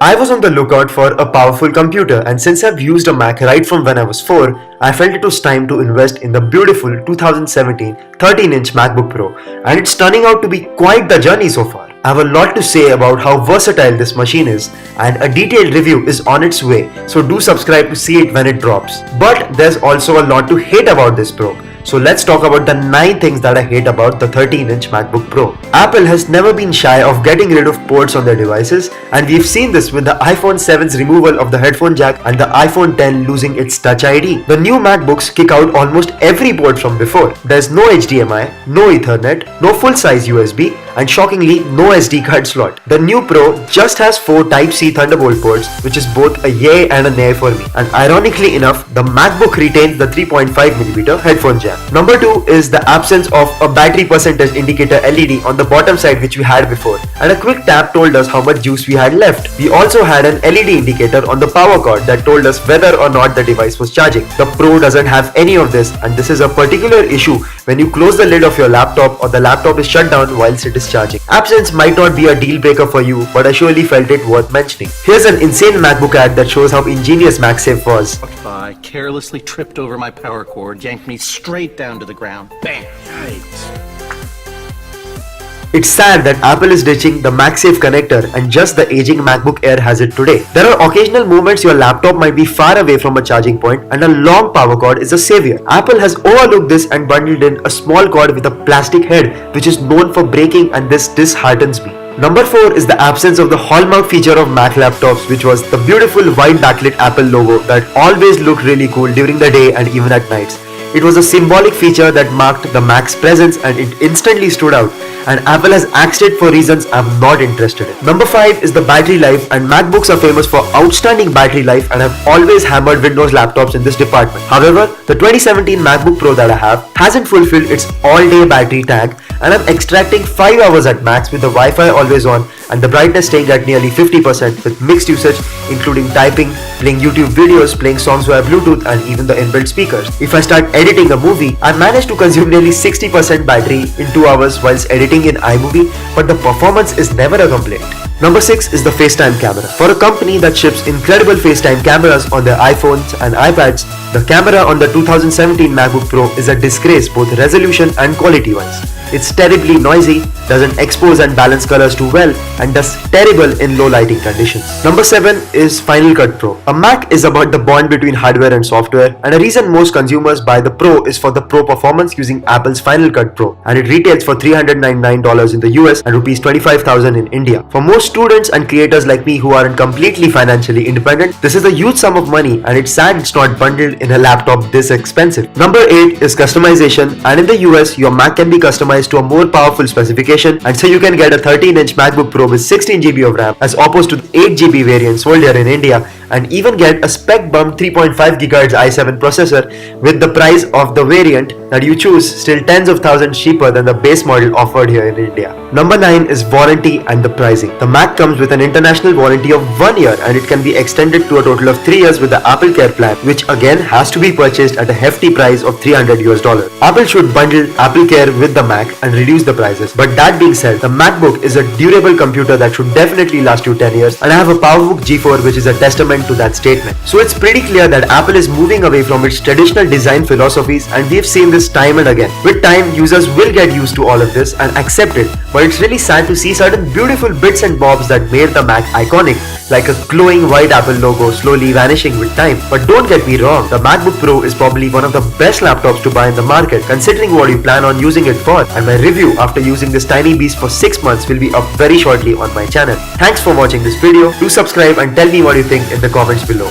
I was on the lookout for a powerful computer, and since I've used a Mac right from when I was 4, I felt it was time to invest in the beautiful 2017 13-inch MacBook Pro, and it's turning out to be quite the journey so far. I have a lot to say about how versatile this machine is, and a detailed review is on its way, so do subscribe to see it when it drops. But there's also a lot to hate about this Pro. So let's talk about the 9 things that I hate about the 13-inch MacBook Pro. Apple has never been shy of getting rid of ports on their devices, and we've seen this with the iPhone 7's removal of the headphone jack and the iPhone 10 losing its Touch ID. The new MacBooks kick out almost every port from before. There's no HDMI, no Ethernet, no full-size USB, and shockingly no SD card slot. The new Pro just has 4 Type-C Thunderbolt ports, which is both a yay and a nay for me. And ironically enough, the MacBook retains the 3.5mm headphone jack. Number 2 is the absence of a battery percentage indicator LED on the bottom side, which we had before, and a quick tap told us how much juice we had left. We also had an LED indicator on the power cord that told us whether or not the device was charging. The Pro doesn't have any of this, and this is a particular issue when you close the lid of your laptop or the laptop is shut down whilst it is charging. Absence might not be a deal breaker for you, but I surely felt it worth mentioning. Here's an insane MacBook ad that shows how ingenious MagSafe was. By carelessly tripped over my power cord, yanked me straight down to the ground. Bam! It's sad that Apple is ditching the MagSafe connector and just the aging MacBook Air has it today. There are occasional moments your laptop might be far away from a charging point and a long power cord is a savior. Apple has overlooked this and bundled in a small cord with a plastic head, which is known for breaking, and this disheartens me. Number 4 is the absence of the hallmark feature of Mac laptops, which was the beautiful white backlit Apple logo that always looked really cool during the day and even at nights. It was a symbolic feature that marked the Mac's presence and it instantly stood out, and Apple has axed it for reasons I'm not interested in. Number 5 is the battery life, and MacBooks are famous for outstanding battery life and have always hammered Windows laptops in this department. However, the 2017 MacBook Pro that I have hasn't fulfilled its all-day battery tag, and I'm extracting 5 hours at max with the Wi-Fi always on and the brightness staying at nearly 50% with mixed usage including typing, playing YouTube videos, playing songs via Bluetooth, and even the inbuilt speakers. If I start editing a movie, I manage to consume nearly 60% battery in 2 hours whilst editing in iMovie, but the performance is never a complaint. Number 6 is the FaceTime Camera. For a company that ships incredible FaceTime cameras on their iPhones and iPads, the camera on the 2017 MacBook Pro is a disgrace both resolution and quality-wise. It's terribly noisy, doesn't expose and balance colors too well, and does terrible in low lighting conditions. Number 7 is Final Cut Pro. A Mac is about the bond between hardware and software, and a reason most consumers buy the Pro is for the Pro performance using Apple's Final Cut Pro, and it retails for $399 in the US and Rs 25,000 in India. For most students and creators like me who aren't completely financially independent, this is a huge sum of money, and it's sad it's not bundled in a laptop this expensive. Number 8 is customization, and in the US, your Mac can be customized to a more powerful specification, and so you can get a 13-inch MacBook Pro with 16GB of RAM as opposed to the 8GB variant sold here in India, and even get a spec bump 3.5 GHz i7 processor with the price of the variant that you choose still tens of thousands cheaper than the base model offered here in India. Number 9 is warranty and the pricing. The Mac comes with an international warranty of 1 year, and it can be extended to a total of 3 years with the Apple Care plan, which again has to be purchased at a hefty price of $300 US. Apple should bundle Apple Care with the Mac and reduce the prices. But that being said, the MacBook is a durable computer that should definitely last you 10 years, and I have a PowerBook G4 which is a testament to that statement. So it's pretty clear that Apple is moving away from its traditional design philosophies, and we've seen this time and again. With time, users will get used to all of this and accept it, but it's really sad to see certain beautiful bits and bobs that made the Mac iconic, like a glowing white Apple logo slowly vanishing with time. But don't get me wrong, the MacBook Pro is probably one of the best laptops to buy in the market considering what you plan on using it for, and my review after using this tiny beast for 6 months will be up very shortly on my channel. Thanks for watching this video. Do subscribe and tell me what you think in the comments below.